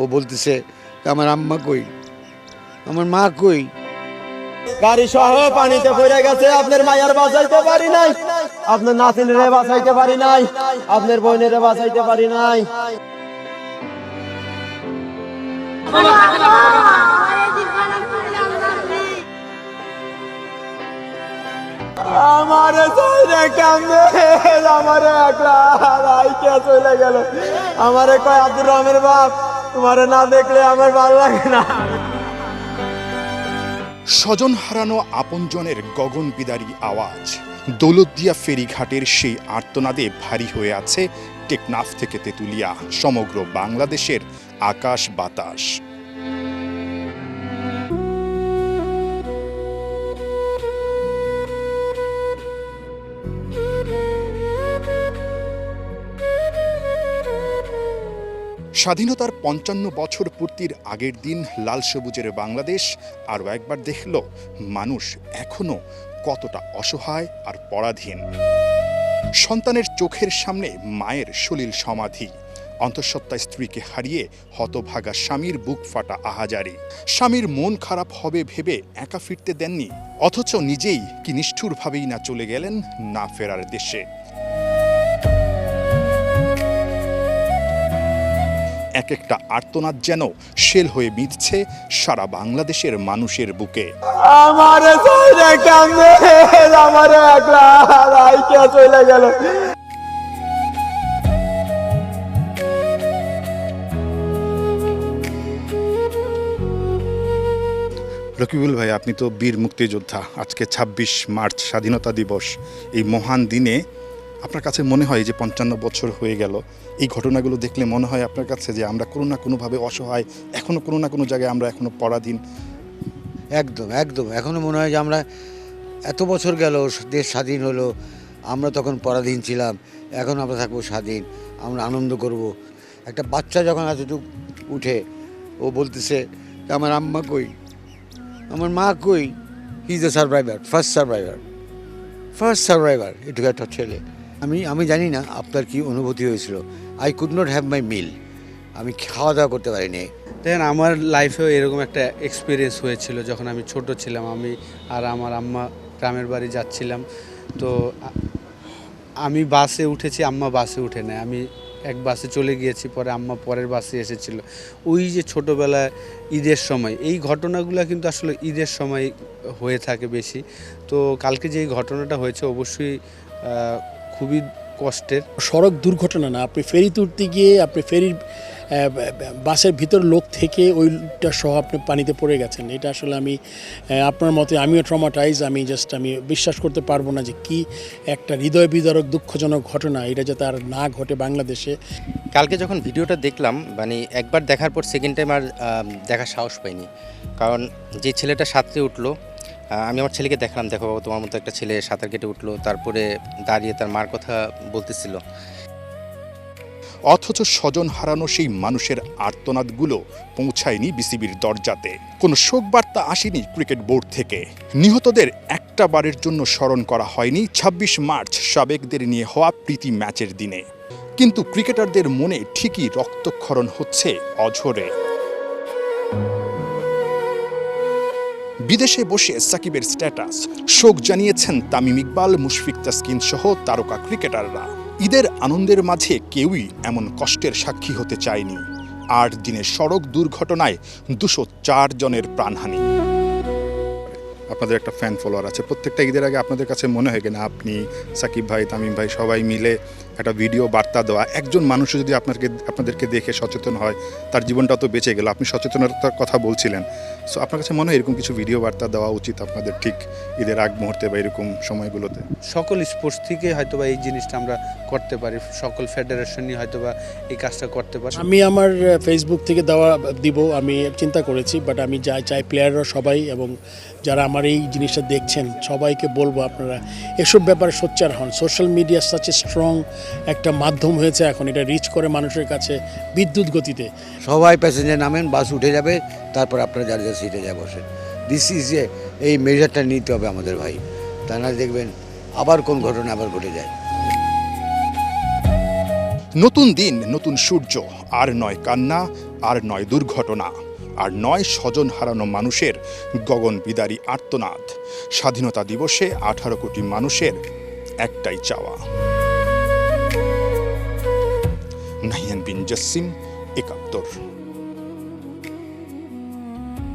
ও বলতেছে আমার আম্মা কই, আমার মা কই। গাড়ি সহ পানিতে পড়ে গেছে, আপনার মায়ের বাঁচাইতে পারি নাই, আপনার নাতিনেরে বাঁচাইতে পারি নাই, আপনার বোনেরে বাঁচাইতে পারি নাই। আমারে চাইরে কান্দে, আমারে একলা রাইকে চলে গেল। আমারে কয় আব্দুর রহমের বাপ, তোমারে না দেখলে আমার ভালো লাগে না। স্বজন হারানো আপনজনের গগনবিদারী আওয়াজ, দৌলতদিয়া ফেরিঘাটের সেই আর্তনাদে ভারী হয়ে আছে টেকনাফ থেকে তেঁতুলিয়া, সমগ্র বাংলাদেশের আকাশ বাতাস। স্বাধীনতার ৫৫ বছর পূর্তির আগের দিন লাল সবুজের বাংলাদেশ আরও একবার দেখল মানুষ এখনো কতটা অসহায় আর পরাধীন। সন্তানের চোখের সামনে মায়ের সলিল সমাধি, অন্তঃসত্ত্বা স্ত্রীকে হারিয়ে হতভাগা স্বামীর বুক ফাটা আহাজারি। স্বামীর মন খারাপ হবে ভেবে একা ফিরতে দেননি, অথচ নিজেই কি নিষ্ঠুরভাবেই না চলে গেলেন না ফেরার দেশে। এক একটা আর্তনাদ যেন শেল হয়ে বিঁধছে সারা বাংলাদেশের মানুষের বুকে। আমারে চাইরে কান্দে, আমারে একলা রাইকে চলে গেল। রকিবুল ভাই, আপনি তো বীর মুক্তিযোদ্ধা। আজকে ২৬ মার্চ স্বাধীনতা দিবস, এই মহান দিনে আপনার কাছে মনে হয় যে ৫৫ বছর হয়ে গেল, এই ঘটনাগুলো দেখলে মনে হয় আপনার কাছে যে আমরা কোনো না কোনোভাবে অসহায়, এখনো কোনো না কোনো জায়গায় আমরা এখনো পরাধীন? একদম একদম, এখনও মনে হয় যে আমরা এত বছর গেল, দেশ স্বাধীন হলো, আমরা তখন পরাধীন ছিলাম, এখন আমরা থাকবো স্বাধীন, আমরা আনন্দ করব। একটা বাচ্চা যখন এতটুকু উঠে ও বলতেছে আমার আম্মা কই, আমার মা কই। He is a survivor, first survivor এটুকু একটা ছেলে। আমি জানি না আপনার কি অনুভূতি হয়েছিল। I could not have my meal, আমি খাওয়া দাওয়া করতে পারিনি। দেখেন, আমার লাইফেও এরকম একটা এক্সপিরিয়েন্স হয়েছিল যখন আমি ছোট ছিলাম। আমি আর আমার আম্মা গ্রামের বাড়ি যাচ্ছিলাম, তো আমি বাসে উঠেছি, আম্মা বাসে উঠে নেয়। আমি এক বাসে চলে গিয়েছি, পরে আম্মা পরের বাসে এসেছিল। ওই যে ছোটোবেলায় ঈদের সময় এই ঘটনাগুলো কিন্তু আসলে ঈদের সময় হয়ে থাকে বেশি। তো কালকে যে এই ঘটনাটা হয়েছে অবশ্যই খুবই কষ্টের। সড়ক দুর্ঘটনা না, আপনি ফেরি তুলতে গিয়ে আপনি ফেরির বাসের ভিতর লোক থেকে ওইটা সহ আপনি পানিতে পড়ে গেছেন। এটা আসলে আমি আপনার মতে আমিও ট্রমাটাইজ। আমি বিশ্বাস করতে পারবো না যে কি একটা হৃদয় বিদারক দুঃখজনক ঘটনা, এটা যাতে আর না ঘটে বাংলাদেশে। কালকে যখন ভিডিওটা দেখলাম, মানে একবার দেখার পর সেকেন্ড টাইম আর দেখার সাহস পাইনি। কারণ যে ছেলেটা সাঁতরে উঠলো, আমি আমার ছেলেকে দেখলাম, দেখো বাবা তোমার মতো একটা ছেলে সাঁতার কেটে উঠলো, তারপরে দাঁড়িয়ে তার মার কথা বলতেছিল। অথচ স্বজন হারানো সেই মানুষের আর্তনাদগুলো পৌঁছায়নি বিসিবির দরজাতে। কোনো শোক বার্তা আসেনি ক্রিকেট বোর্ড থেকে। নিহতদের একটা বারের জন্য স্মরণ করা হয়নি ২৬ মার্চ সাবেকদের নিয়ে হওয়া প্রীতি ম্যাচের দিনে। কিন্তু ক্রিকেটারদের মনে ঠিকই রক্তক্ষরণ হচ্ছে অঝরে। বিদেশে বসে সাকিবের স্ট্যাটাস, শোক জানিয়েছেন তামিম ইকবাল, মুশফিক তাসকিন সহ তারকা ক্রিকেটাররা। ঈদের আনন্দের মাঝে কেউই এমন কষ্টের সাক্ষী হতে চায়নি। ৮ দিনের সড়ক দুর্ঘটনায় ২০৪ জনের প্রাণহানি। আপনাদের একটা ফ্যান ফলোয়ার আছে, প্রত্যেকটা ঈদের আগে আপনাদের কাছে মনে হয় কিনা আপনি, সাকিব ভাই, তামিম ভাই সবাই মিলে একটা ভিডিও বার্তা দেওয়া, একজন মানুষও যদি আপনাদেরকে দেখে সচেতন হয়, তার জীবনটা তো বেঁচে গেল। আপনি সচেতনতার কথা বলছিলেন, সো আপনার কাছে মনে হয় এরকম কিছু ভিডিও বার্তা দেওয়া উচিত আপনাদের ঠিক ঈদের আগ মুহূর্তে বা এরকম সময়গুলোতে? সকল স্পোর্টস থেকে হয়তোবা এই জিনিসটা আমরা করতে পারি, সকল ফেডারেশনই হয়তোবা এই কাজটা করতে পারে। আমি আমার ফেসবুক থেকে দিব আমি চিন্তা করেছি, বাট আমি চাই প্লেয়াররা সবাই এবং যারা আমার এই জিনিসটা দেখছেন সবাইকে বলবো আপনারা এসব ব্যাপারে সোচ্চার হন। Social media such a strong একটা মাধ্যম হয়েছে এখন, এটা রিচ করে মানুষের কাছে বিদ্যুৎ গতিতে। সবাই প্যাসেঞ্জার নামেন, বাস উঠে যাবে, তারপর আপনারা যার যার সিটে যা বসেন। দিস ইজ এই মেজারটা নিতে হবে আমাদের ভাই, তা না দেখবেন আবার কোন ঘটনা আবার ঘটে যায়। নতুন দিন, নতুন সূর্য, আর নয় কান্না, আর নয় দুর্ঘটনা, আর নয় স্বজন হারানো মানুষের গগনবিদারী আর্তনাদ। স্বাধীনতা দিবসে 18 কোটি মানুষের একটাই চাওয়া। নাহিয়ান বিন জাসিম, একাত্তর।